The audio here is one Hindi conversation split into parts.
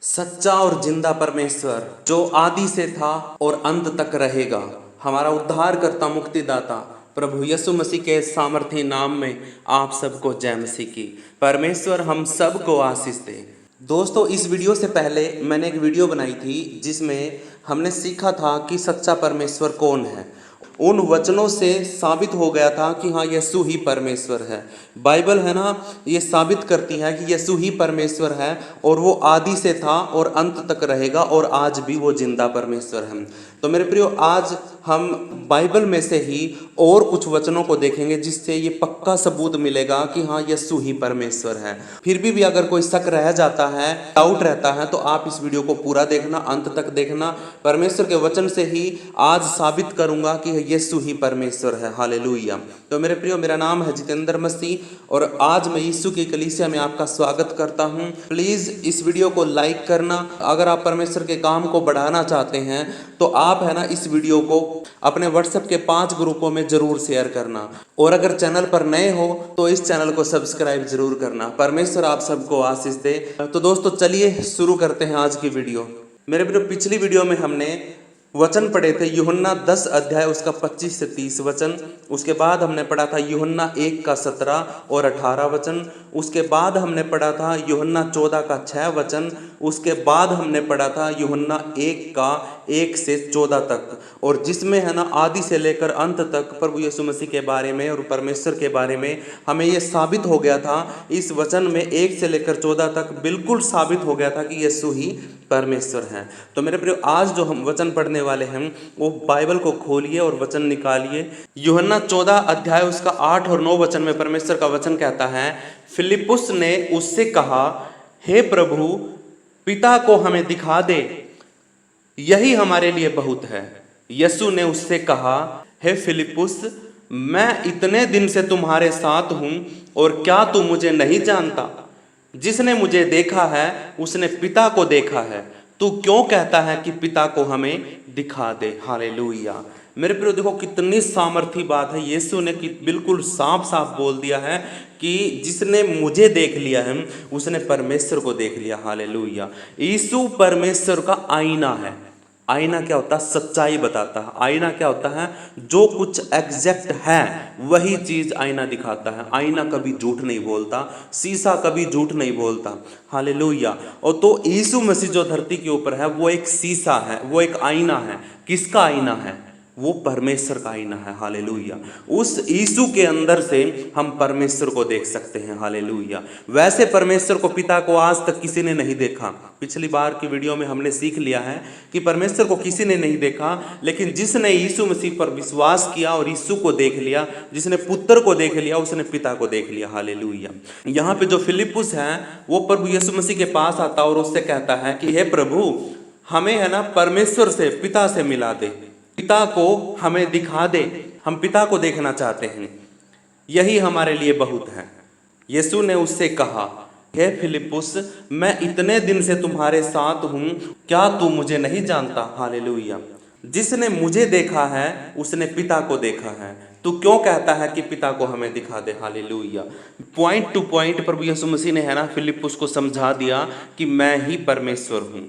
सच्चा और जिंदा परमेश्वर जो आदि से था और अंत तक रहेगा, हमारा उद्धारकर्ता मुक्तिदाता प्रभु यीशु मसीह के सामर्थी नाम में आप सबको जय मसीह की। परमेश्वर हम सबको आशीष दे। दोस्तों, इस वीडियो से पहले मैंने एक वीडियो बनाई थी जिसमें हमने सीखा था कि सच्चा परमेश्वर कौन है। उन वचनों से साबित हो गया था कि हाँ, यीशु ही परमेश्वर है। बाइबल है ना, ये साबित करती है कि यीशु ही परमेश्वर है और वो आदि से था और अंत तक रहेगा और आज भी वो जिंदा परमेश्वर है। तो मेरे प्रियो, आज हम बाइबल में से ही और कुछ वचनों को देखेंगे जिससे ये पक्का सबूत मिलेगा कि हाँ, यीशु ही परमेश्वर है। फिर भी अगर कोई शक रह जाता है, डाउट रहता है, तो आप इस वीडियो को पूरा देखना, अंत तक देखना। परमेश्वर के वचन से ही आज साबित करूंगा कि यीशु ही परमेश्वर है। हालेलुया। तो मेरे प्रियो, मेरा नाम है जितेंद्र मसीह और आज मैं यीशु की कलीसिया में आपका स्वागत करता हूं। प्लीज इस वीडियो को लाइक करना। अगर आप परमेश्वर के काम को बढ़ाना चाहते हैं तो आप है ना, इस वीडियो को अपने व्हाट्सएप के 5 ग्रुपों में जरूर शेयर करना। और अगर चैनल पर नए हो तो इस चैनल को सब्सक्राइब जरूर करना। परमेश्वर आप सबको आशीष दे। तो दोस्तों, चलिए शुरू करते हैं आज की वीडियो। मेरे प्रियो, पिछली वीडियो में हमने वचन पढ़े थे यूहन्ना 10 अध्याय उसका 25 से 30 वचन। उसके बाद हमने पढ़ा था यूहन्ना 1 का 17 और 18 वचन। उसके बाद हमने पढ़ा था यूहन्ना 14 का 6 वचन। उसके बाद हमने पढ़ा था यूहन्ना 1 का 1 से 14 तक, और जिसमें है ना, आदि से लेकर अंत तक प्रभु यीशु मसीह के बारे में और परमेश्वर के बारे में हमें यह साबित हो गया था। इस वचन में 1 से लेकर 14 तक बिल्कुल साबित हो गया था कि यीशु ही परमेश्वर हैं। तो मेरे प्रिय, आज जो हम वचन पढ़ने वाले हैं वो बाइबल को खोलिए और वचन निकालिए। यूहन्ना 14 अध्याय उसका 8 और 9 वचन में परमेश्वर का वचन कहता है, फिलिप्पुस ने उससे कहा, हे प्रभु, पिता को हमें दिखा दे, यही हमारे लिए बहुत है। यीशु ने उससे कहा, हे फिलिप्पुस, मैं इतने दिन से तुम्हारे साथ हूं और क्या तू मुझे नहीं जानता? जिसने मुझे देखा है उसने पिता को देखा है। तू क्यों कहता है कि पिता को हमें दिखा दे? हालेलुया। मेरे प्रियो, देखो कितनी सामर्थी बात है। यीशु ने बिल्कुल साफ साफ बोल दिया है कि जिसने मुझे देख लिया है उसने परमेश्वर को देख लिया। हालेलुया। यीशु परमेश्वर का आईना है। आईना क्या होता है? सच्चाई बताता है। आईना क्या होता है? जो कुछ एग्जैक्ट है वही चीज आईना दिखाता है। आईना कभी झूठ नहीं बोलता, शीशा कभी झूठ नहीं बोलता। हालेलुया। और तो यीशु मसीह जो धरती के ऊपर है वो एक शीशा है, वो एक आईना है। किसका आईना है? वो परमेश्वर का आईना है। हालेलुया। उस यीशु के अंदर से हम परमेश्वर को देख सकते हैं। हालेलुया। वैसे परमेश्वर को, पिता को आज तक किसी ने नहीं देखा। पिछली बार की वीडियो में हमने सीख लिया है कि परमेश्वर को किसी ने नहीं देखा, लेकिन जिसने यीशु मसीह पर विश्वास किया और यीशु को देख लिया, जिसने पुत्र को देख लिया, उसने पिता को देख लिया। हालेलुया। यहाँ पे जो फिलिप्पुस है वो प्रभु यीशु मसीह के पास आता और उससे कहता है कि हे प्रभु, हमें है ना, परमेश्वर से, पिता से मिला दे, पिता को हमें दिखा दे, हम पिता को देखना चाहते हैं, यही हमारे लिए बहुत है। यीशु ने उससे कहा, हे फिलिप्पुस, मैं इतने दिन से तुम्हारे साथ हूं, क्या तू मुझे नहीं जानता? हालेलुया। जिसने मुझे देखा है उसने पिता को देखा है। तू क्यों कहता है कि पिता को हमें दिखा दे? हालेलुया। पॉइंट टू पॉइंट प्रभु यीशु मसीह ने है ना, फिलिप्पुस को समझा दिया कि मैं ही परमेश्वर हूं।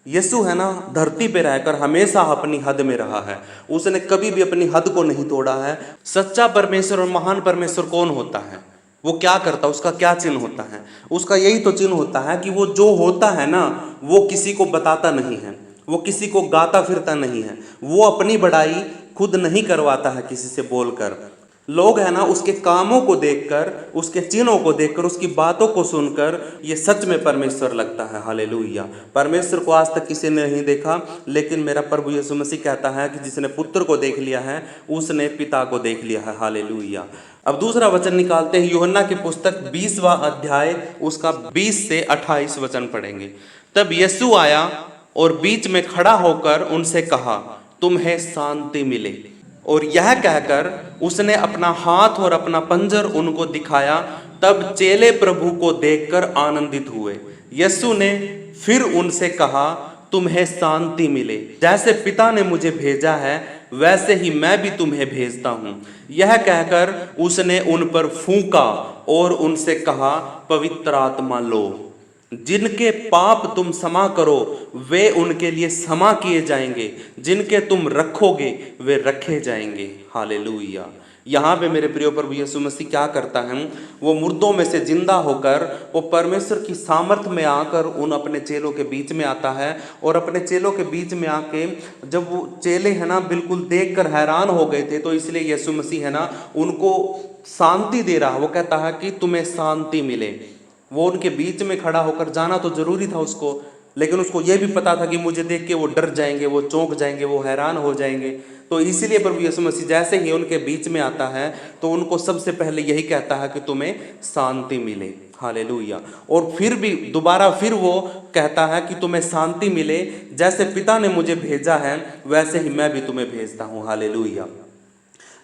यीशु है ना, धरती पे रहकर हमेशा अपनी हद में रहा है। उसने कभी भी अपनी हद को नहीं तोड़ा है। सच्चा परमेश्वर और महान परमेश्वर कौन होता है? वो क्या करता है? उसका क्या चिन्ह होता है? उसका यही तो चिन्ह होता है कि वो जो होता है ना, वो किसी को बताता नहीं है, वो किसी को गाता फिरता नहीं है, वो अपनी बड़ाई खुद नहीं करवाता है किसी से बोलकर। लोग है ना, उसके कामों को देखकर, उसके चिन्हों को देखकर, उसकी बातों को सुनकर ये सच में परमेश्वर लगता है। हालेलुया। परमेश्वर को आज तक किसी ने नहीं देखा, लेकिन मेरा प्रभु यीशु मसीह कहता है कि जिसने पुत्र को देख लिया है उसने पिता को देख लिया है। हालेलुया। अब दूसरा वचन निकालते हैं, यूहन्ना की पुस्तक 20वां अध्याय उसका 20 से 28 वचन पढ़ेंगे। तब यीशु आया और बीच में खड़ा होकर उनसे कहा, तुम्हें शांति मिले। और यह कहकर उसने अपना हाथ और अपना पंजर उनको दिखाया। तब चेले प्रभु को देखकर आनंदित हुए। यीशु ने फिर उनसे कहा, तुम्हें शांति मिले। जैसे पिता ने मुझे भेजा है वैसे ही मैं भी तुम्हें भेजता हूं। यह कहकर उसने उन पर फूंका और उनसे कहा, पवित्र आत्मा लो। जिनके पाप तुम क्षमा करो वे उनके लिए क्षमा किए जाएंगे, जिनके तुम रखोगे वे रखे जाएंगे। हालेलुया। यहाँ पे मेरे प्रिय प्रभु यीशु मसीह क्या करता है, वो मुर्दों में से जिंदा होकर वो परमेश्वर की सामर्थ में आकर उन अपने चेलों के बीच में आता है। और अपने चेलों के बीच में आके जब वो चेले है ना बिल्कुल देखकर हैरान हो गए थे, तो इसलिए यीशु मसीह है ना उनको शांति दे रहा। वो कहता है कि तुम्हें शांति मिले। वो उनके बीच में खड़ा होकर जाना तो जरूरी था उसको, लेकिन उसको यह भी पता था कि मुझे देख के वो डर जाएंगे, वो चौंक जाएंगे, वो हैरान हो जाएंगे। तो इसीलिए प्रभु यीशु मसीह जैसे ही उनके बीच में आता है तो उनको सबसे पहले यही कहता है कि तुम्हें शांति मिले। हालेलुया। और फिर भी दोबारा फिर वो कहता है कि तुम्हें शांति मिले, जैसे पिता ने मुझे भेजा है वैसे ही मैं भी तुम्हें भेजता हूँ। हालेलुया।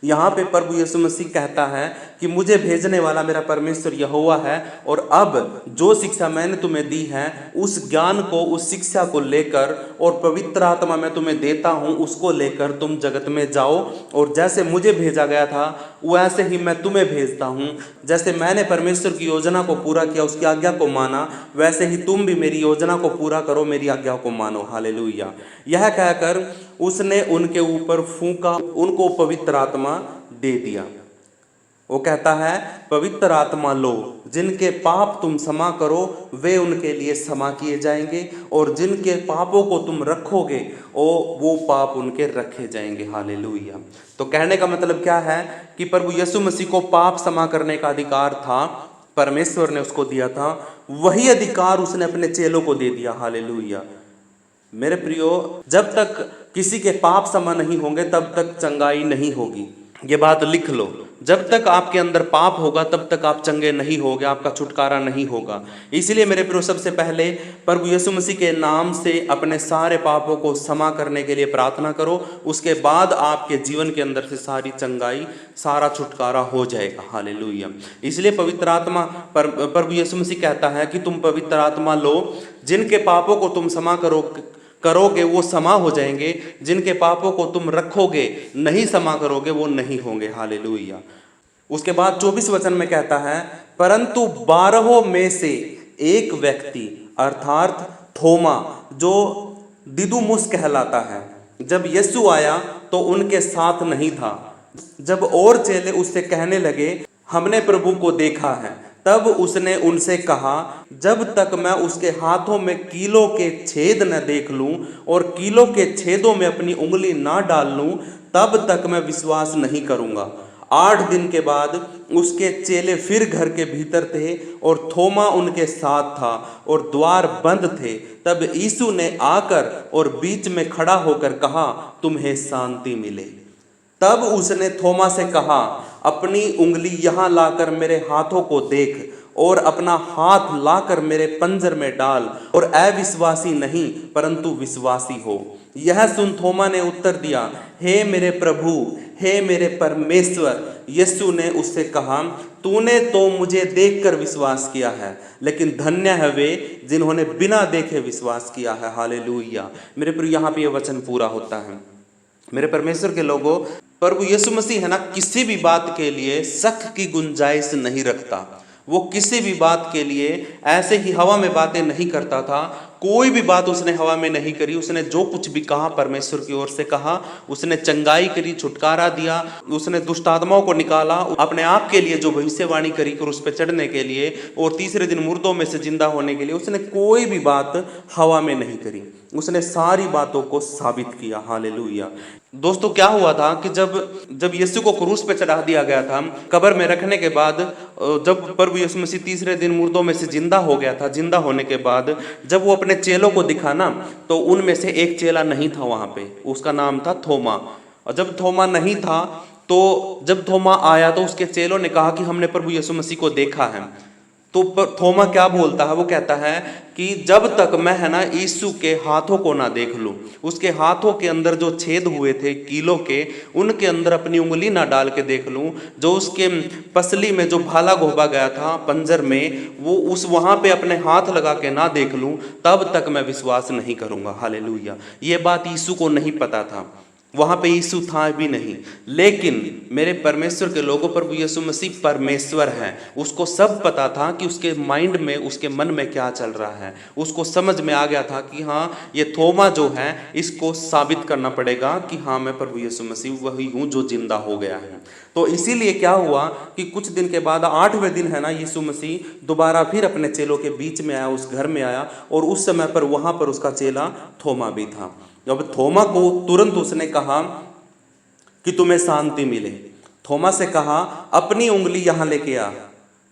यहाँ पे प्रभु यीशु मसीह कहता है कि मुझे भेजने वाला मेरा परमेश्वर यहोवा है, और अब जो शिक्षा मैंने तुम्हें दी है उस ज्ञान को, उस शिक्षा को लेकर और पवित्र आत्मा मैं तुम्हें देता हूँ उसको लेकर तुम जगत में जाओ, और जैसे मुझे भेजा गया था वैसे ही मैं तुम्हें भेजता हूँ। जैसे मैंने परमेश्वर की योजना को पूरा किया, उसकी आज्ञा को माना, वैसे ही तुम भी मेरी योजना को पूरा करो, मेरी आज्ञा को मानो। हालेलुया। यह कहकर उसने उनके ऊपर फूंका, उनको पवित्र आत्मा दे दिया। वो कहता है पवित्र आत्मा लो, जिनके पाप तुम क्षमा करो वे उनके लिए क्षमा किए जाएंगे, और जिनके पापों को तुम रखोगे वो पाप उनके रखे जाएंगे। हालेलुया। तो कहने का मतलब क्या है कि प्रभु यीशु मसीह को पाप क्षमा करने का अधिकार था, परमेश्वर ने उसको दिया था, वही अधिकार उसने अपने चेलों को दे दिया। हालेलुया। मेरे प्रियो, जब तक किसी के पाप क्षमा नहीं होंगे तब तक चंगाई नहीं होगी। ये बात लिख लो, जब तक आपके अंदर पाप होगा तब तक आप चंगे नहीं होगे, आपका छुटकारा नहीं होगा। इसलिए मेरे प्रियो, सबसे पहले प्रभु यीशु मसीह के नाम से अपने सारे पापों को क्षमा करने के लिए प्रार्थना करो। उसके बाद आपके जीवन के अंदर से सारी चंगाई, सारा छुटकारा हो जाएगा। हालेलुया। इसलिए पवित्र आत्मा, प्रभु यीशु मसीह कहता है कि तुम पवित्र आत्मा लो, जिनके पापों को तुम क्षमा करोगे वो क्षमा हो जाएंगे, जिनके पापों को तुम रखोगे, नहीं क्षमा करोगे, वो नहीं होंगे। हालेलुया। उसके बाद 24 वचन में कहता है, परंतु 12 में से एक व्यक्ति अर्थात थोमा, जो दिदुमुस कहलाता है, जब यीशु आया तो उनके साथ नहीं था। जब और चेले उससे कहने लगे हमने प्रभु को देखा है, तब उसने उनसे कहा, जब तक मैं उसके हाथों में कीलों के छेद न देख लूं और कीलों के छेदों में अपनी उंगली ना डाल लूं, तब तक मैं विश्वास नहीं करूंगा। 8 दिन के बाद उसके चेले फिर घर के भीतर थे और थोमा उनके साथ था और द्वार बंद थे। तब यीशु ने आकर और बीच में खड़ा होकर कहा, तुम्हें शांति मिले। तब उसने थोमा से कहा, अपनी उंगली यहाँ लाकर मेरे हाथों को देख, और अपना हाथ लाकर मेरे पंजर में डाल, और अविश्वासी नहीं परंतु विश्वासी हो। यह सुन थोमा ने उत्तर दिया, हे मेरे प्रभु, हे मेरे परमेश्वर। यीशु ने उससे कहा, तूने तो मुझे देखकर विश्वास किया है, लेकिन धन्य है वे जिन्होंने बिना देखे विश्वास किया है। हालेलुया। मेरे प्रिय, यहाँ पे यह वचन पूरा होता है। मेरे परमेश्वर के लोगों, प्रभु यीशु मसीह है ना किसी भी बात के लिए शक की गुंजाइश नहीं रखता। वो किसी भी बात के लिए ऐसे ही हवा में बातें नहीं करता था। कोई भी बात उसने हवा में नहीं करी। उसने जो कुछ भी कहा परमेश्वर की ओर से कहा। उसने चंगाई करी, छुटकारा दिया, उसने दुष्ट आत्माओं को निकाला, अपने आप के लिए जो भविष्यवाणी करी क्रूस पे चढ़ने के लिए और तीसरे दिन मुर्दों में से जिंदा होने के लिए, उसने कोई भी बात हवा में नहीं करी। उसने सारी बातों को साबित किया। हालेलुया। दोस्तों, क्या हुआ था कि जब यीशु को क्रूस पे चढ़ा दिया गया था, कब्र में रखने के बाद, जब प्रभु यीशु मसीह तीसरे दिन मुर्दों में से जिंदा हो गया था, जिंदा होने के बाद जब वो अपने चेलों को दिखा ना, तो उनमें से एक चेला नहीं था वहां पे, उसका नाम था थोमा। और जब थोमा नहीं था, तो जब थोमा आया तो उसके चेलों ने कहा कि हमने प्रभु यीशु मसीह को देखा है। तो थोमा क्या बोलता है? वो कहता है कि जब तक मैं है ना यीशु के हाथों को ना देख लूं, उसके हाथों के अंदर जो छेद हुए थे कीलों के, उनके अंदर अपनी उंगली ना डाल के देख लूं, जो उसके पसली में जो भाला घोंपा गया था पंजर में, वो उस वहां पे अपने हाथ लगा के ना देख लूं, तब तक मैं विश्वास नहीं करूंगा। हालेलुया। ये बात यीशु को नहीं पता था। वहां पे यीशु था भी नहीं, लेकिन मेरे परमेश्वर के लोगों पर यीशु मसीह परमेश्वर है। उसको सब पता था कि उसके माइंड में, उसके मन में क्या चल रहा है। उसको समझ में आ गया था कि हाँ, ये थोमा जो है इसको साबित करना पड़ेगा कि हाँ, मैं प्रभु यीशु मसीह वही हूँ जो जिंदा हो गया है। तो इसीलिए क्या हुआ कि कुछ दिन के बाद 8वें दिन है ना, यीशु मसीह दोबारा फिर अपने चेलों के बीच में आया, उस घर में आया, और उस समय पर वहां पर उसका चेला थोमा भी था। जब थोमा को तुरंत उसने कहा कि तुम्हें शांति मिले, थोमा से कहा अपनी उंगली यहां लेके आ।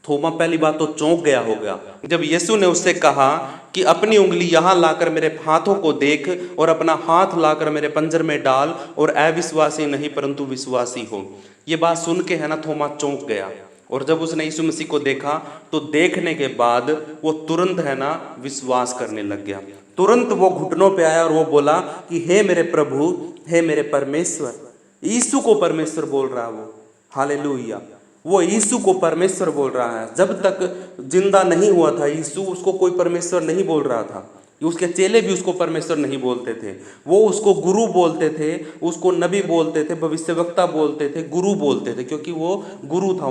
थोमा पहली बात तो चौंक गया होगा जब यीशु ने उससे कहा कि अपनी उंगली यहां लाकर मेरे हाथों को देख और अपना हाथ लाकर मेरे पंजर में डाल, और अविश्वासी नहीं परंतु विश्वासी हो। ये बात सुन के है ना, थोमा चौंक गया। और जब उसने यीशु मसीह को देखा तो देखने के बाद वो तुरंत है ना विश्वास करने लग गया। तुरंत वो घुटनों पे आया और वो बोला कि हे मेरे प्रभु, हे मेरे परमेश्वर। यीशु को परमेश्वर बोल रहा है वो, हालेलुया। वो यीशु को परमेश्वर बोल रहा है। जब तक जिंदा नहीं हुआ था यीशु, उसको कोई परमेश्वर नहीं बोल रहा था। उसके चेले भी उसको परमेश्वर नहीं बोलते थे। वो उसको गुरु बोलते थे, उसको नबी बोलते थे, भविष्यवक्ता बोलते थे, गुरु बोलते थे, क्योंकि वो गुरु था,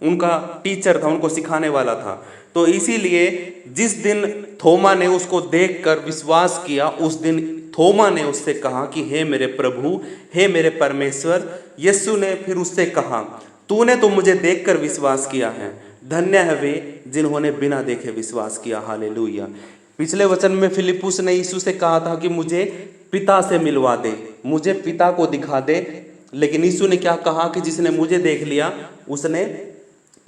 उनका टीचर था, उनको सिखाने वाला था। तो इसीलिए जिस दिन थोमा ने उसको देखकर विश्वास किया, उस दिन थोमा ने उससे कहा कि हे मेरे प्रभु, हे मेरे परमेश्वर। यीशु ने फिर उससे कहा तूने तो मुझे देखकर विश्वास किया है, धन्य है वे जिन्होंने बिना देखे विश्वास किया। हालेलुया। पिछले वचन में फिलिप्पुस ने यीशु से कहा था कि मुझे पिता से मिलवा दे, मुझे पिता को दिखा दे। लेकिन यीशु ने क्या कहा कि जिसने मुझे देख लिया उसने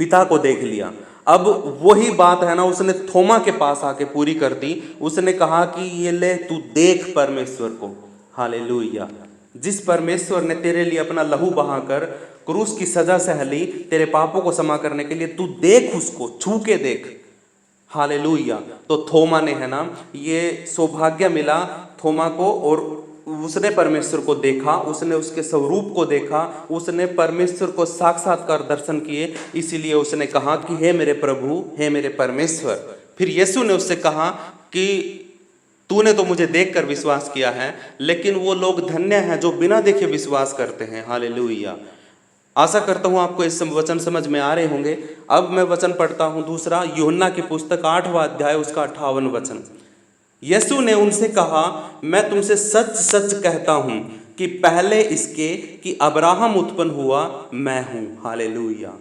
पिता को देख लिया। अब वही बात है ना, उसने थोमा के पास आके पूरी कर दी। उसने कहा कि ये ले तू देख परमेश्वर को। हालेलुया। जिस परमेश्वर ने तेरे लिए अपना लहू बहाकर क्रूस की सजा सहली तेरे पापों को क्षमा करने के लिए, तू देख, उसको छू के देख। हालेलुया। तो थोमा ने है ना, ये सौभाग्य मिला थोमा को, और उसने परमेश्वर को देखा, उसने उसके स्वरूप को देखा, उसने परमेश्वर को साक्षात्कार दर्शन किए। इसीलिए उसने कहा कि हे मेरे प्रभु, हे मेरे परमेश्वर। फिर यीशु ने उससे कहा कि तूने तो मुझे देखकर विश्वास किया है, लेकिन वो लोग धन्य हैं जो बिना देखे विश्वास करते हैं। हालेलुया। आशा करता हूँ आपको इस वचन समझ में आ रहे होंगे। अब मैं वचन पढ़ता हूँ दूसरा, यूहन्ना की पुस्तक 8वां अध्याय उसका 58 वचन। यीशु ने उनसे कहा मैं तुमसे सच सच कहता हूँ कि पहले इसके कि अब्राहम उत्पन्न हुआ मैं हूँ। हालेलुया।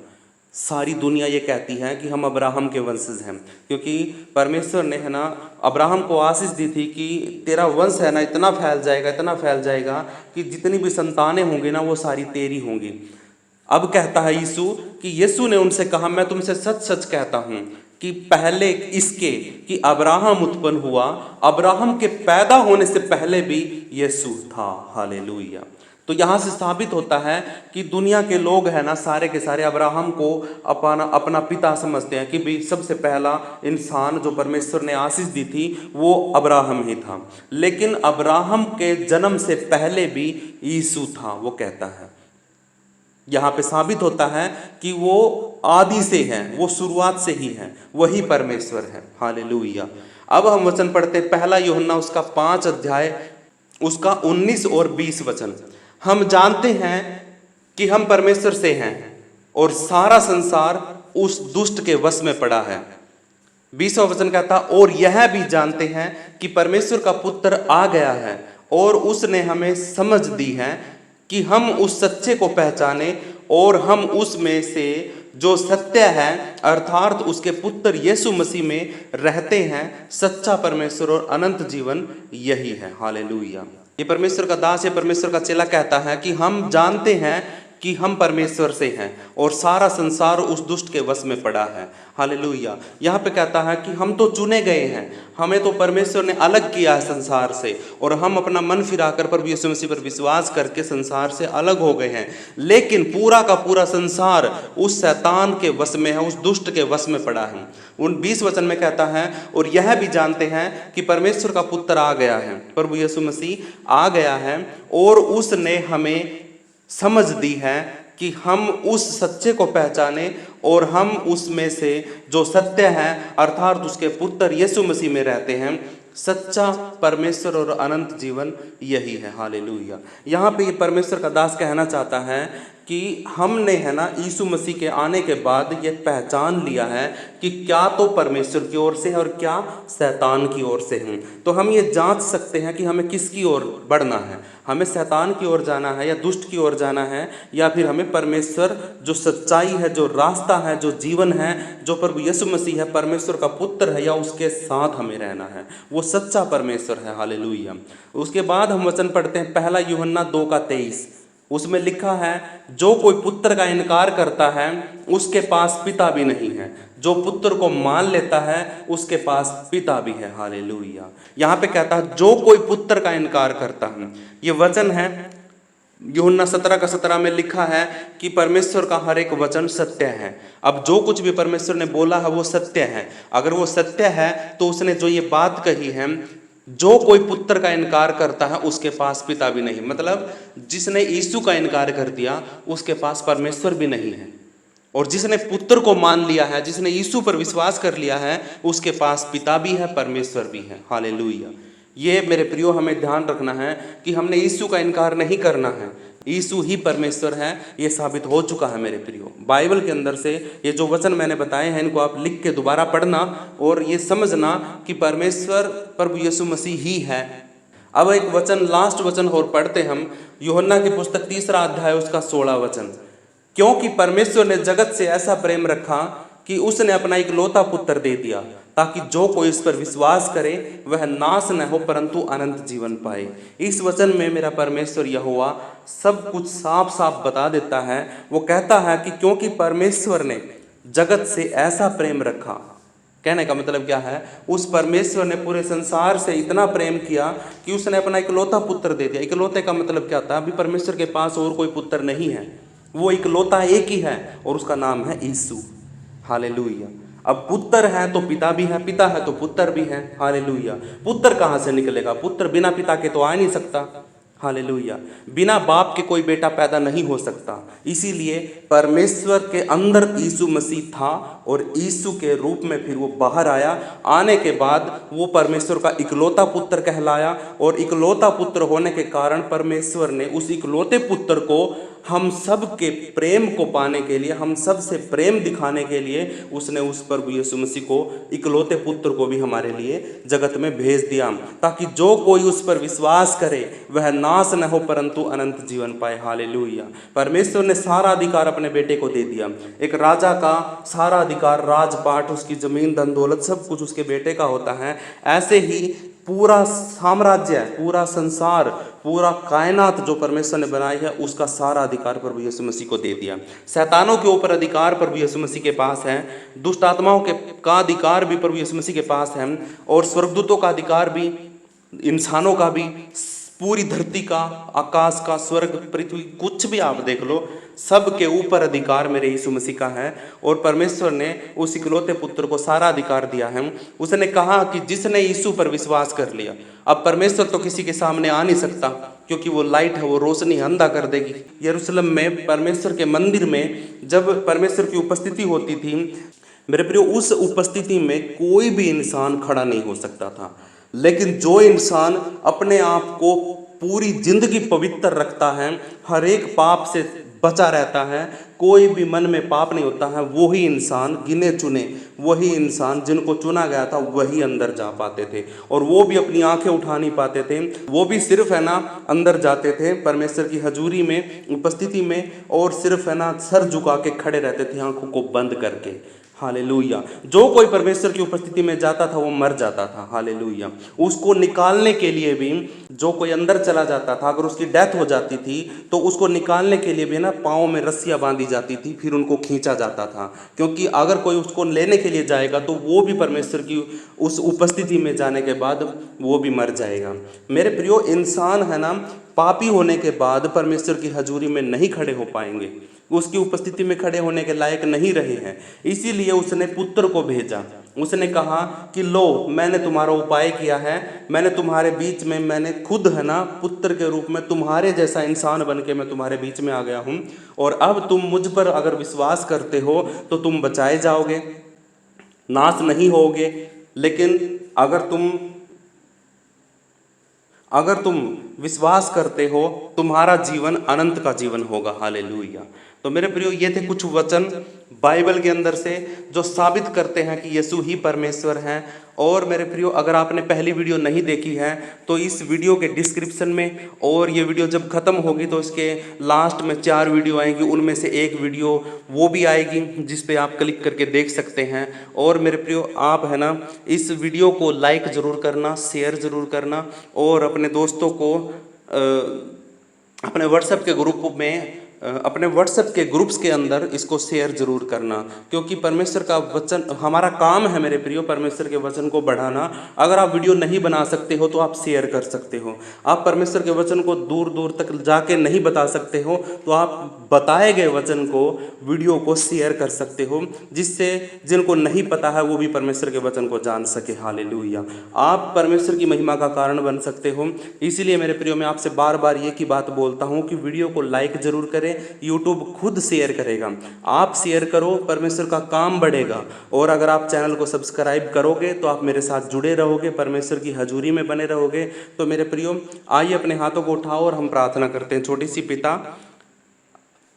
सारी दुनिया ये कहती है कि हम अब्राहम के वंशज हैं, क्योंकि परमेश्वर ने है ना अब्राहम को आशीष दी थी कि तेरा वंश है ना इतना फैल जाएगा, इतना फैल जाएगा कि जितनी भी संतानें होंगी ना वो सारी तेरी होंगी। अब कहता है यीशु कि यीशु ने उनसे कहा मैं तुमसे सच सच कहता हूं कि पहले इसके कि अब्राहम उत्पन्न हुआ, अब्राहम के पैदा होने से पहले भी यीशु था। हालेलुया। तो यहां से साबित होता है कि दुनिया के लोग हैं ना सारे के सारे अब्राहम को अपना पिता समझते हैं, कि भी सबसे पहला इंसान जो परमेश्वर ने आशीष दी थी वो अब्राहम ही था। लेकिन अब्राहम के जन्म से पहले भी यीशु था, वो कहता है। यहाँ पे साबित होता है कि वो आदि से है, वो शुरुआत से ही है, वही परमेश्वर है। हालेलुया। अब हम वचन पढ़ते पहला यूहन्ना उसका 5 अध्याय उसका 19 और 20 वचन। हम जानते हैं कि हम परमेश्वर से हैं और सारा संसार उस दुष्ट के वश में पड़ा है। 20वां वचन कहता और यह भी जानते हैं कि परमेश्वर का पुत्र आ गया है और उसने हमें समझ दी है कि हम उस सच्चे को पहचाने और हम उसमें से जो सत्य है अर्थात उसके पुत्र यीशु मसीह में रहते हैं। सच्चा परमेश्वर और अनंत जीवन यही है। हालेलुया। ये परमेश्वर का दास, ये परमेश्वर का चेला कहता है कि हम जानते हैं कि हम परमेश्वर से हैं और सारा संसार उस दुष्ट के वश में पड़ा है। हालेलुया। यहाँ पे कहता है कि हम तो चुने गए हैं, हमें तो परमेश्वर ने अलग किया है संसार से, और हम अपना मन फिराकर प्रभु यीशु मसीह पर विश्वास करके संसार से अलग हो गए हैं। लेकिन पूरा का पूरा संसार उस शैतान के वश में है, उस दुष्ट के वश में पड़ा है। उन 20 वचन में कहता है और यह भी जानते हैं कि परमेश्वर का पुत्र आ गया है, प्रभु यीशु मसीह आ गया है और उसने हमें समझ दी है कि हम उस सच्चे को पहचाने और हम उसमें से जो सत्य है अर्थात उसके पुत्र यीशु मसीह में रहते हैं। सच्चा परमेश्वर और अनंत जीवन यही है। हालेलुया। यहाँ पे ये परमेश्वर का दास कहना चाहता है कि हमने है ना यीशु मसीह के आने के बाद ये पहचान लिया है कि क्या तो परमेश्वर की ओर से है और क्या शैतान की ओर से है। तो हम ये जांच सकते हैं कि हमें किसकी ओर बढ़ना है, हमें शैतान की ओर जाना है या दुष्ट की ओर जाना है, या फिर हमें परमेश्वर जो सच्चाई है, जो रास्ता है, जो जीवन है, जो प्रभु यीशु मसीह है, परमेश्वर का पुत्र है, या उसके साथ हमें रहना है। वो सच्चा परमेश्वर है। हालेलुया। उसके बाद हम वचन पढ़ते हैं पहला यूहन्ना 2:23। उसमें लिखा है, जो कोई पुत्र का इनकार करता है उसके पास पिता भी नहीं है, जो पुत्र को मान लेता है उसके पास पिता भी है। हालेलुया। यहाँ पे कहता है जो कोई पुत्र का इनकार करता है। ये वचन है यूहन्ना 17:17 में लिखा है कि परमेश्वर का हर एक वचन सत्य है। अब जो कुछ भी परमेश्वर ने बोला है वो सत्य है। अगर वो सत्य है तो उसने जो ये बात कही है, जो कोई पुत्र का इनकार करता है उसके पास पिता भी नहीं, मतलब जिसने यीशु का इनकार कर दिया उसके पास परमेश्वर भी नहीं है, और जिसने पुत्र को मान लिया है, जिसने यीशु पर विश्वास कर लिया है, उसके पास पिता भी है, परमेश्वर भी है। हालेलुया। ये मेरे प्रियो हमें ध्यान रखना है कि हमने यीशु का इनकार नहीं करना है। यीशु ही परमेश्वर है, ये साबित हो चुका है मेरे प्रियो। बाइबल के अंदर से ये जो वचन मैंने बताए हैं इनको आप लिख के दोबारा पढ़ना और ये समझना कि परमेश्वर प्रभु यीशु मसीह ही है। अब एक वचन, लास्ट वचन और पढ़ते हम, यूहन्ना की पुस्तक 3 अध्याय उसका 16 वचन। क्योंकि परमेश्वर ने जगत से ऐसा प्रेम रखा कि उसने अपना इकलौता पुत्र दे दिया, ताकि जो कोई इस पर विश्वास करे वह नाश न हो परंतु अनंत जीवन पाए। इस वचन में मेरा परमेश्वर यहोवा सब कुछ साफ साफ बता देता है। वो कहता है कि क्योंकि परमेश्वर ने जगत से ऐसा प्रेम रखा, कहने का मतलब क्या है, उस परमेश्वर ने पूरे संसार से इतना प्रेम किया कि उसने अपना इकलौता पुत्र दे दिया। इकलौते का मतलब क्या था, अभी परमेश्वर के पास और कोई पुत्र नहीं है, वो इकलौता एक ही है और उसका नाम है यीशु। हालेलुया। अब पुत्र है तो पिता भी है, पिता है तो पुत्र भी है। हालेलुया। पुत्र कहाँ से निकलेगा, पुत्र बिना पिता के तो आ नहीं सकता। हालेलुया। बिना बाप के कोई बेटा पैदा नहीं हो सकता। इसीलिए परमेश्वर के अंदर यीशु मसीह था और यीशु के रूप में फिर वो बाहर आया। आने के बाद वो परमेश्वर का इकलौता पुत्र कहलाया और इकलौता पुत्र होने के कारण परमेश्वर ने उस इकलौते पुत्र को हम सब के प्रेम को पाने के लिए, हम सब से प्रेम दिखाने के लिए उसने उस प्रभु यीशु मसीह को, इकलौते पुत्र को भी हमारे लिए जगत में भेज दिया, ताकि जो कोई उस पर विश्वास करे वह नाश न हो परंतु अनंत जीवन पाए। हालेलुया। परमेश्वर ने सारा अधिकार अपने बेटे को दे दिया। एक राजा का सारा अधिकार, राजपाट, उसकी जमीन, धन दौलत, सब कुछ उसके बेटे का होता है। ऐसे ही पूरा साम्राज्य, पूरा संसार, पूरा कायनात जो परमेश्वर ने बनाई है उसका सारा अधिकार प्रभु यीशु मसीह को दे दिया। शैतानों के ऊपर अधिकार प्रभु यीशु मसीह के पास है, दुष्ट आत्माओं के का अधिकार भी प्रभु यीशु मसीह के पास है, और स्वर्गदूतों का अधिकार भी, इंसानों का भी, पूरी धरती का, आकाश का, स्वर्ग, पृथ्वी, कुछ भी आप देख लो, सब के ऊपर अधिकार मेरे यीशु मसीह का है। और परमेश्वर ने उस इकलौते पुत्र को सारा अधिकार दिया है। उसने कहा कि जिसने यीशु पर विश्वास कर लिया, अब परमेश्वर तो किसी के सामने आ नहीं सकता क्योंकि वो लाइट है, वो रोशनी अंधा कर देगी। यरूशलेम में परमेश्वर के मंदिर में जब परमेश्वर की उपस्थिति होती थी मेरे प्रियो, उस उपस्थिति में कोई भी इंसान खड़ा नहीं हो सकता था। लेकिन जो इंसान अपने आप को पूरी जिंदगी पवित्र रखता है, हर एक पाप से बचा रहता है, कोई भी मन में पाप नहीं होता है, वही इंसान, गिने चुने वही इंसान जिनको चुना गया था वही अंदर जा पाते थे। और वो भी अपनी आंखें उठा नहीं पाते थे, वो भी सिर्फ है ना अंदर जाते थे परमेश्वर की हजूरी में, उपस्थिति में, और सिर्फ है ना सर झुका के खड़े रहते थे आंखों को बंद करके। हालेलुया। जो कोई परमेश्वर की उपस्थिति में जाता था वो मर जाता था। हालेलुया। उसको निकालने के लिए भी, जो कोई अंदर चला जाता था, अगर उसकी डेथ हो जाती थी तो उसको निकालने के लिए भी ना पाँव में रस्सियाँ बांधी जाती थी, फिर उनको खींचा जाता था, क्योंकि अगर कोई उसको लेने के लिए जाएगा तो वो भी परमेश्वर की उस उपस्थिति में जाने के बाद वो भी मर जाएगा। मेरे प्रियो, इंसान है ना पापी होने के बाद परमेश्वर की हजूरी में नहीं खड़े हो पाएंगे, उसकी उपस्थिति में खड़े होने के लायक नहीं रहे हैं। इसीलिए उसने पुत्र को भेजा। उसने कहा कि लो, मैंने तुम्हारा उपाय किया है, मैंने तुम्हारे बीच में, मैंने खुद है ना पुत्र के रूप में तुम्हारे जैसा इंसान बन के मैं तुम्हारे बीच में आ गया हूँ, और अब तुम मुझ पर अगर विश्वास करते हो तो तुम बचाए जाओगे, नाश नहीं होगे। लेकिन अगर तुम अगर तुम विश्वास करते हो तुम्हारा जीवन अनंत का जीवन होगा। हालेलुया। तो मेरे प्रियो, ये थे कुछ वचन बाइबल के अंदर से जो साबित करते हैं कि यीशु ही परमेश्वर हैं। और मेरे प्रियो, अगर आपने पहली वीडियो नहीं देखी है तो इस वीडियो के डिस्क्रिप्शन में, और ये वीडियो जब खत्म होगी तो इसके लास्ट में 4 वीडियो आएंगी, उनमें से एक वीडियो वो भी आएगी जिस पे आप क्लिक करके देख सकते हैं। और मेरे प्रियो, आप है ना इस वीडियो को लाइक ज़रूर करना, शेयर ज़रूर करना, और अपने दोस्तों को अपने व्हाट्सएप के ग्रुप में, अपने व्हाट्सएप के ग्रुप्स के अंदर इसको शेयर जरूर करना, क्योंकि परमेश्वर का वचन, हमारा काम है मेरे प्रियो परमेश्वर के वचन को बढ़ाना। अगर आप वीडियो नहीं बना सकते हो तो आप शेयर कर सकते हो। आप परमेश्वर के वचन को दूर दूर तक जाके नहीं बता सकते हो तो आप बताए गए वचन को, वीडियो को शेयर कर सकते हो, जिससे जिनको नहीं पता है वो भी परमेश्वर के वचन को जान सके। हालेलुया। आप परमेश्वर की महिमा का कारण बन सकते हो। इसीलिए मेरे प्रियो, मैं आपसे बार बार ये की बात बोलता हूँ कि वीडियो को लाइक जरूर करें। यूट्यूब खुद शेयर करेगा, आप शेयर करो, परमेश्वर का काम बढ़ेगा। और अगर आप चैनल को सब्सक्राइब करोगे तो आप मेरे साथ जुड़े रहोगे, परमेश्वर की हजूरी में बने रहोगे। तो मेरे प्रियो, आइए अपने हाथों को उठाओ और हम प्रार्थना करते हैं। छोटी सी। पिता,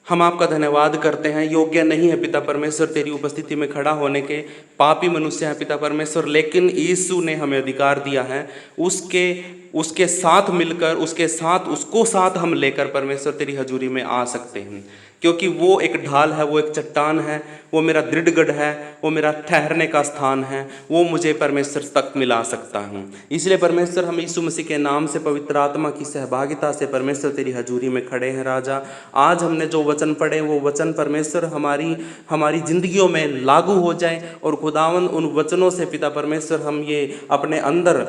हम आपका धन्यवाद करते हैं। योग्य नहीं है पिता परमेश्वर तेरी उपस्थिति में खड़ा होने के, पापी मनुष्य हैं पिता परमेश्वर, लेकिन यीशु ने हमें अधिकार दिया है उसके साथ मिलकर, उसको साथ हम लेकर परमेश्वर तेरी हजूरी में आ सकते हैं, क्योंकि वो एक ढाल है, वो एक चट्टान है, वो मेरा दृढ़ गढ़ है, वो मेरा ठहरने का स्थान है, वो मुझे परमेश्वर तक मिला सकता हूँ। इसलिए परमेश्वर, हम यीशु मसीह के नाम से, पवित्र आत्मा की सहभागिता से परमेश्वर तेरी हजूरी में खड़े हैं। राजा, आज हमने जो वचन पढ़े वो वचन परमेश्वर हमारी जिंदगियों में लागू हो जाए, और खुदावन उन वचनों से पिता परमेश्वर हम ये अपने अंदर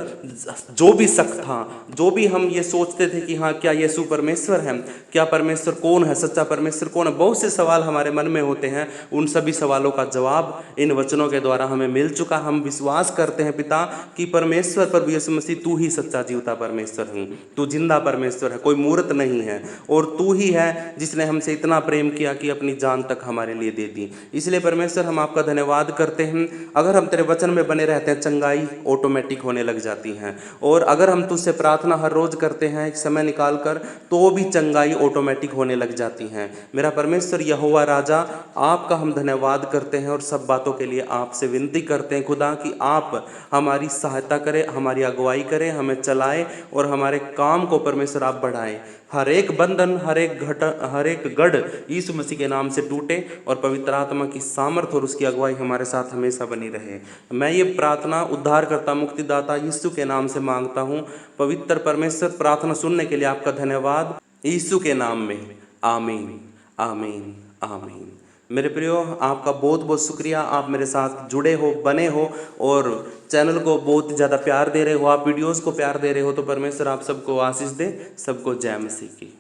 जो भी शक था, जो भी हम ये सोचते थे कि हाँ क्या यीशु परमेश्वर है, क्या परमेश्वर कौन है, सच्चा परमेश्वर कौन है, बहुत से सवाल हमारे मन में होते हैं, उन सभी सवालों का जवाब इन वचनों के द्वारा हमें मिल चुका। हम विश्वास करते हैं पिता कि परमेश्वर प्रभु यीशु मसीह तू ही सच्चा जीवता परमेश्वर है, तू जिंदा परमेश्वर है, कोई मूर्त नहीं है, और तू ही है जिसने हमसे इतना प्रेम किया कि अपनी जान तक हमारे लिए दे दी। इसलिए परमेश्वर, हम आपका धन्यवाद करते हैं। अगर हम तेरे वचन में बने रहते हैं, चंगाई ऑटोमेटिक होने लग जाती है, और अगर हम तुझसे प्रार्थना हर रोज करते हैं एक समय निकाल कर, तो भी चंगाई ऑटोमेटिक होने लग जाती है। मेरा परमेश्वर यहोवा राजा, आपका हम धन्यवाद करते हैं, और सब बातों के लिए आपसे विनती करते हैं खुदा कि आप हमारी सहायता करें, हमारी अगुवाई करें, हमें चलाएं, और हमारे काम को परमेश्वर आप बढ़ाएं। हर एक बंधन, हर एक गढ़ यीशु मसीह के नाम से टूटे, और पवित्र आत्मा की सामर्थ और उसकी अगुवाई हमारे साथ हमेशा बनी रहे। मैं ये प्रार्थना उद्धारकर्ता मुक्तिदाता यीशु के नाम से मांगता हूँ। पवित्र परमेश्वर, प्रार्थना सुनने के लिए आपका धन्यवाद, यीशु के नाम में, आमीन, आमीन, आमीन। मेरे प्रियो, आपका बहुत बहुत शुक्रिया, आप मेरे साथ जुड़े हो, बने हो, और चैनल को बहुत ज़्यादा प्यार दे रहे हो, आप वीडियोस को प्यार दे रहे हो। तो परमेश्वर आप सबको आशीष दे। सबको जय मसीह की।